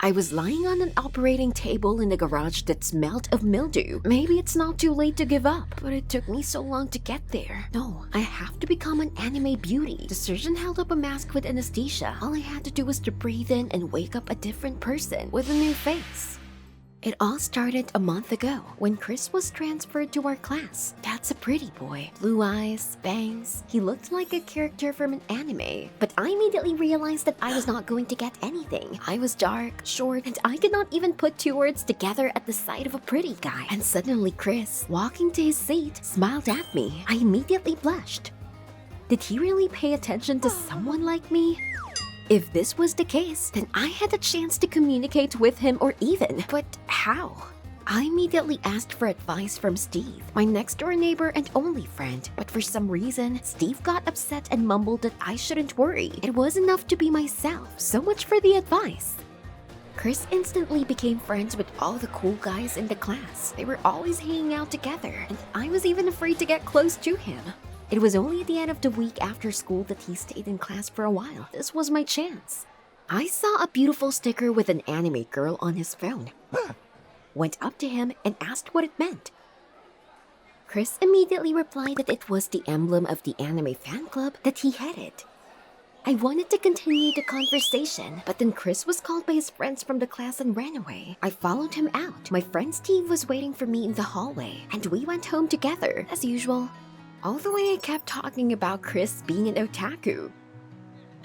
I was lying on an operating table in the garage that smelled of mildew. Maybe it's not too late to give up, but it took me so long to get there. No, I have to become an anime beauty. The surgeon held up a mask with anesthesia. All I had to do was to breathe in and wake up a different person with a new face. It all started a month ago when Chris was transferred to our class. That's a pretty boy. Blue eyes, bangs. He looked like a character from an anime. But I immediately realized that I was not going to get anything. I was dark, short, and I could not even put two words together at the sight of a pretty guy. And suddenly Chris, walking to his seat, smiled at me. I immediately blushed. Did he really pay attention to someone like me? If this was the case, then I had a chance to communicate with him or even, but how? I immediately asked for advice from Steve, my next door neighbor and only friend, but for some reason, Steve got upset and mumbled that I shouldn't worry. It was enough to be myself. So much for the advice. Chris instantly became friends with all the cool guys in the class. They were always hanging out together, and I was even afraid to get close to him. It was only at the end of the week after school that he stayed in class for a while. This was my chance. I saw a beautiful sticker with an anime girl on his phone. Went up to him and asked what it meant. Chris immediately replied that it was the emblem of the anime fan club that he headed. I wanted to continue the conversation, but then Chris was called by his friends from the class and ran away. I followed him out. My friend Steve was waiting for me in the hallway, and we went home together, as usual. All the way I kept talking about Chris being an otaku.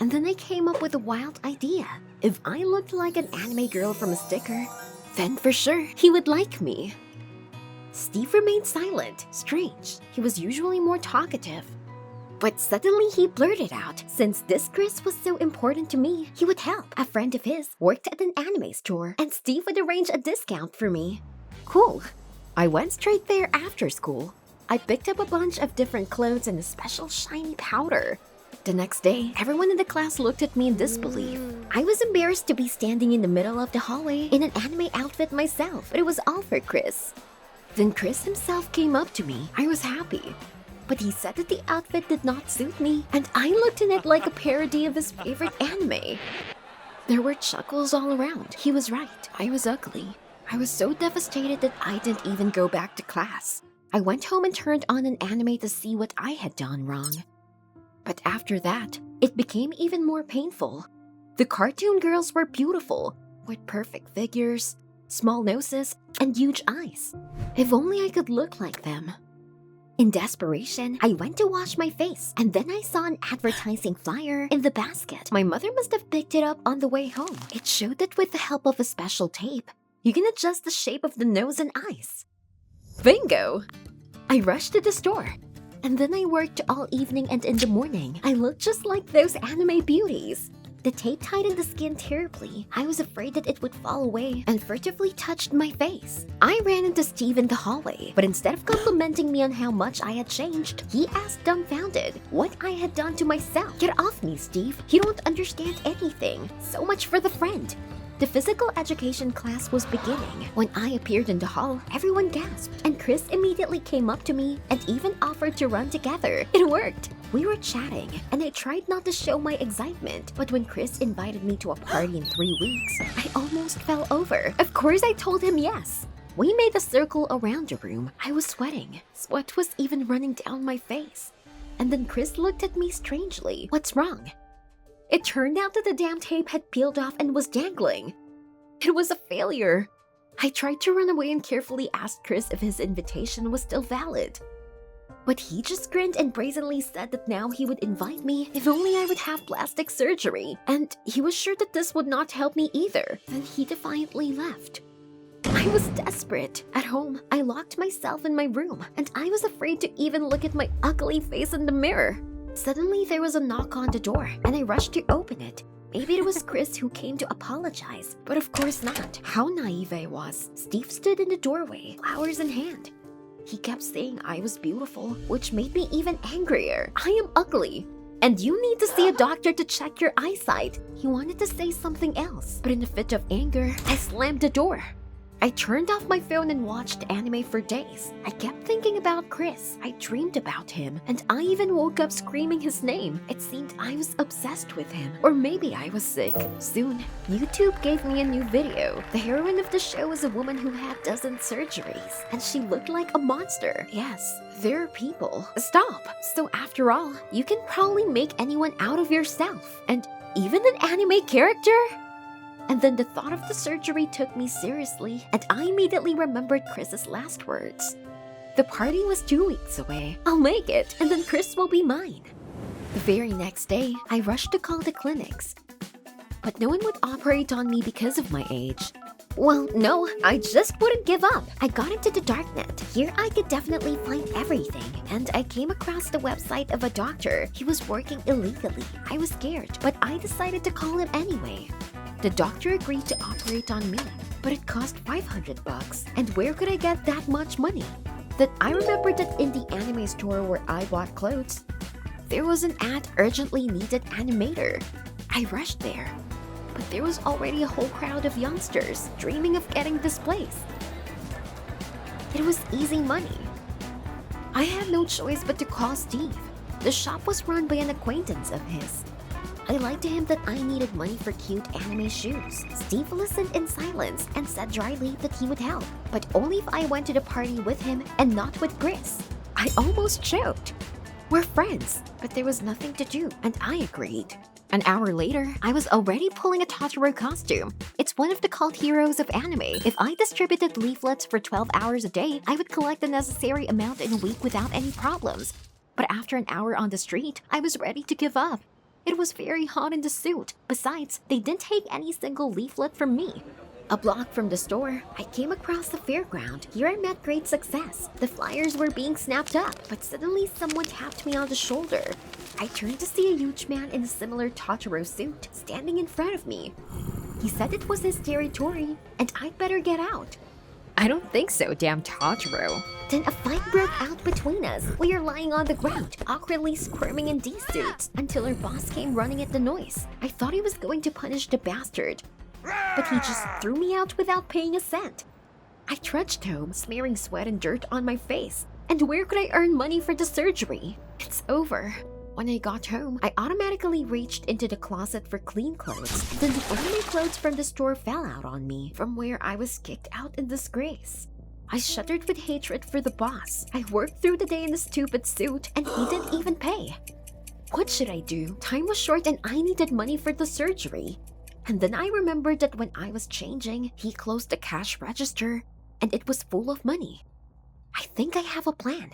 And then I came up with a wild idea. If I looked like an anime girl from a sticker, then for sure he would like me. Steve remained silent. Strange. He was usually more talkative. But suddenly he blurted out, since this Chris was so important to me, he would help. A friend of his worked at an anime store, and Steve would arrange a discount for me. Cool. I went straight there after school. I picked up a bunch of different clothes and a special shiny powder. The next day, everyone in the class looked at me in disbelief. I was embarrassed to be standing in the middle of the hallway in an anime outfit myself, but it was all for Chris. Then Chris himself came up to me. I was happy. But he said that the outfit did not suit me, and I looked in it like a parody of his favorite anime. There were chuckles all around. He was right. I was ugly. I was so devastated that I didn't even go back to class. I went home and turned on an anime to see what I had done wrong. But after that, it became even more painful. The cartoon girls were beautiful, with perfect figures, small noses, and huge eyes. If only I could look like them. In desperation, I went to wash my face, and then I saw an advertising flyer in the basket. My mother must have picked it up on the way home. It showed that with the help of a special tape, you can adjust the shape of the nose and eyes. Bingo! I rushed to the store, and then I worked all evening and in the morning. I looked just like those anime beauties. The tape tightened the skin terribly. I was afraid that it would fall away and furtively touched my face. I ran into Steve in the hallway, but instead of complimenting me on how much I had changed, he asked dumbfounded what I had done to myself. Get off me, Steve. You don't understand anything. So much for the friend. The physical education class was beginning. When I appeared in the hall, everyone gasped, and Chris immediately came up to me and even offered to run together. It worked. We were chatting, and I tried not to show my excitement, but when Chris invited me to a party in 3 weeks, I almost fell over. Of course, I told him yes. We made a circle around the room. I was sweating. Sweat was even running down my face. And then Chris looked at me strangely. What's wrong? It turned out that the damn tape had peeled off and was dangling. It was a failure. I tried to run away and carefully asked Chris if his invitation was still valid. But he just grinned and brazenly said that now he would invite me if only I would have plastic surgery. And he was sure that this would not help me either. Then he defiantly left. I was desperate. At home, I locked myself in my room, and I was afraid to even look at my ugly face in the mirror. Suddenly, there was a knock on the door, and I rushed to open it. Maybe it was Chris who came to apologize, but of course not. How naive I was. Steve stood in the doorway, flowers in hand. He kept saying I was beautiful, which made me even angrier. I am ugly, and you need to see a doctor to check your eyesight. He wanted to say something else, but in a fit of anger, I slammed the door. I turned off my phone and watched anime for days. I kept thinking about Chris. I dreamed about him, and I even woke up screaming his name. It seemed I was obsessed with him. Or maybe I was sick. Soon, YouTube gave me a new video. The heroine of the show was a woman who had dozen surgeries, and she looked like a monster. Yes, there are people. Stop! So after all, you can probably make anyone out of yourself. And even an anime character? And then the thought of the surgery took me seriously, and I immediately remembered Chris's last words. The party was 2 weeks away. I'll make it, and then Chris will be mine. The very next day, I rushed to call the clinics. But no one would operate on me because of my age. Well, no, I just wouldn't give up. I got into the darknet. Here I could definitely find everything. And I came across the website of a doctor. He was working illegally. I was scared, but I decided to call him anyway. The doctor agreed to operate on me, but it cost $500. And where could I get that much money? Then I remembered that in the anime store where I bought clothes, there was an ad urgently needed animator. I rushed there, but there was already a whole crowd of youngsters dreaming of getting this place. It was easy money. I had no choice but to call Steve. The shop was run by an acquaintance of his. I lied to him that I needed money for cute anime shoes. Steve listened in silence and said dryly that he would help, but only if I went to the party with him and not with Chris. I almost choked. We're friends, but there was nothing to do, and I agreed. An hour later, I was already pulling a Totoro costume. It's one of the cult heroes of anime. If I distributed leaflets for 12 hours a day, I would collect the necessary amount in a week without any problems. But after an hour on the street, I was ready to give up. It was very hot in the suit. Besides, they didn't take any single leaflet from me. A block from the store, I came across the fairground. Here I met great success. The flyers were being snapped up, but suddenly someone tapped me on the shoulder. I turned to see a huge man in a similar Totoro suit standing in front of me. He said it was his territory, and I'd better get out. I don't think so, damn Totoro. Then a fight broke out between us. We were lying on the ground, awkwardly squirming in these suits, until our boss came running at the noise. I thought he was going to punish the bastard, but he just threw me out without paying a cent. I trudged home, smearing sweat and dirt on my face. And where could I earn money for the surgery? It's over. When I got home, I automatically reached into the closet for clean clothes. Then the only clothes from the store fell out on me, from where I was kicked out in disgrace. I shuddered with hatred for the boss. I worked through the day in a stupid suit, and he didn't even pay. What should I do? Time was short and I needed money for the surgery. And then I remembered that when I was changing, he closed the cash register, and it was full of money. I think I have a plan.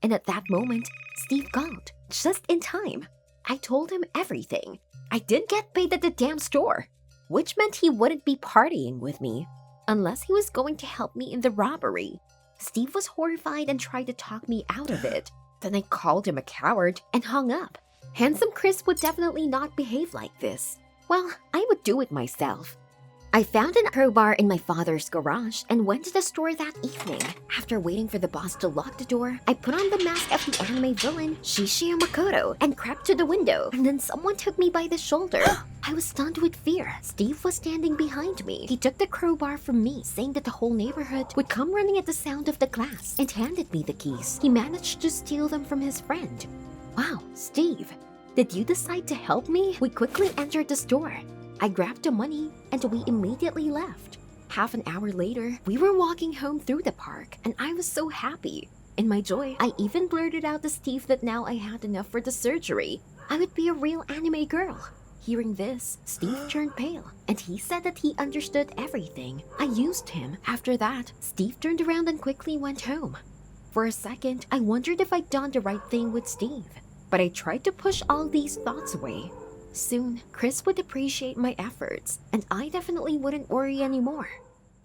And at that moment, Steve called, just in time. I told him everything. I didn't get paid at the damn store, which meant he wouldn't be partying with me, unless he was going to help me in the robbery. Steve was horrified and tried to talk me out of it. Then I called him a coward and hung up. Handsome Chris would definitely not behave like this. Well, I would do it myself. I found an crowbar in my father's garage and went to the store that evening. After waiting for the boss to lock the door, I put on the mask of the anime villain, Shishio Makoto, and crept to the window. And then someone took me by the shoulder. I was stunned with fear. Steve was standing behind me. He took the crowbar from me, saying that the whole neighborhood would come running at the sound of the glass, and handed me the keys. He managed to steal them from his friend. Wow, Steve, did you decide to help me? We quickly entered the store. I grabbed the money, and we immediately left. Half an hour later, we were walking home through the park, and I was so happy. In my joy, I even blurted out to Steve that now I had enough for the surgery. I would be a real anime girl. Hearing this, Steve turned pale, and he said that he understood everything. I used him. After that, Steve turned around and quickly went home. For a second, I wondered if I'd done the right thing with Steve, but I tried to push all these thoughts away. Soon, Chris would appreciate my efforts, and I definitely wouldn't worry anymore.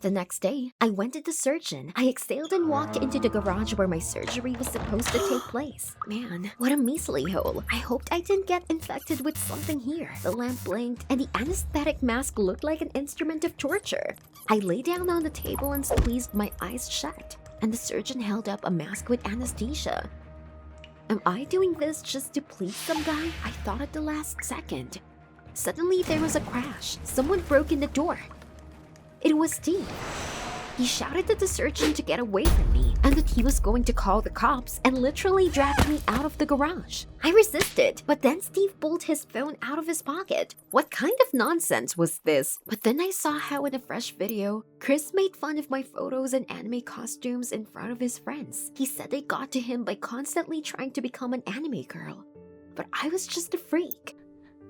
The next day, I went to the surgeon. I exhaled and walked into the garage where my surgery was supposed to take place. Man, what a measly hole. I hoped I didn't get infected with something here. The lamp blinked, and the anesthetic mask looked like an instrument of torture. I lay down on the table and squeezed my eyes shut, and the surgeon held up a mask with anesthesia. Am I doing this just to please some guy? I thought at the last second. Suddenly there was a crash. Someone broke in the door. It was Steve. He shouted at the surgeon to get away from me and that he was going to call the cops and literally dragged me out of the garage. I resisted, but then Steve pulled his phone out of his pocket. What kind of nonsense was this? But then I saw how in a fresh video, Chris made fun of my photos and anime costumes in front of his friends. He said they got to him by constantly trying to become an anime girl. But I was just a freak.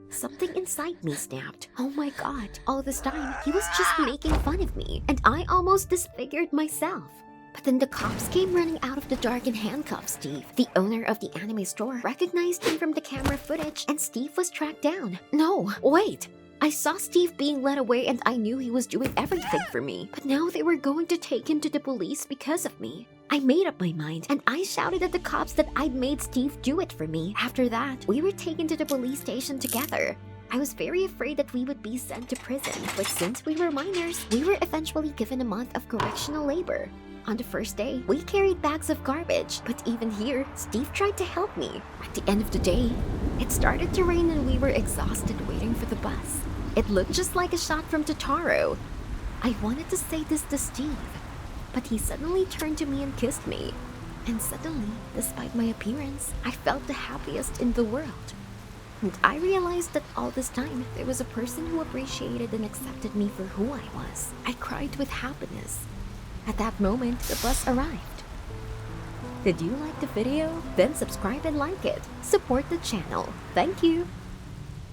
Something inside me snapped. Oh my god, all this time, he was just making fun of me, and I almost disfigured myself. But then the cops came running out of the dark and handcuffed Steve. The owner of the anime store recognized him from the camera footage, and Steve was tracked down. No, wait! I saw Steve being led away and I knew he was doing everything for me. But now they were going to take him to the police because of me. I made up my mind and I shouted at the cops that I'd made Steve do it for me. After that, we were taken to the police station together. I was very afraid that we would be sent to prison, but since we were minors, we were eventually given a month of correctional labor. On the first day, we carried bags of garbage, but even here, Steve tried to help me. At the end of the day, it started to rain and we were exhausted waiting for the bus. It looked just like a shot from Totoro. I wanted to say this to Steve, but he suddenly turned to me and kissed me. And suddenly, despite my appearance, I felt the happiest in the world. And I realized that all this time, there was a person who appreciated and accepted me for who I was. I cried with happiness. At that moment, the bus arrived. Did you like the video? Then subscribe and like it. Support the channel. Thank you!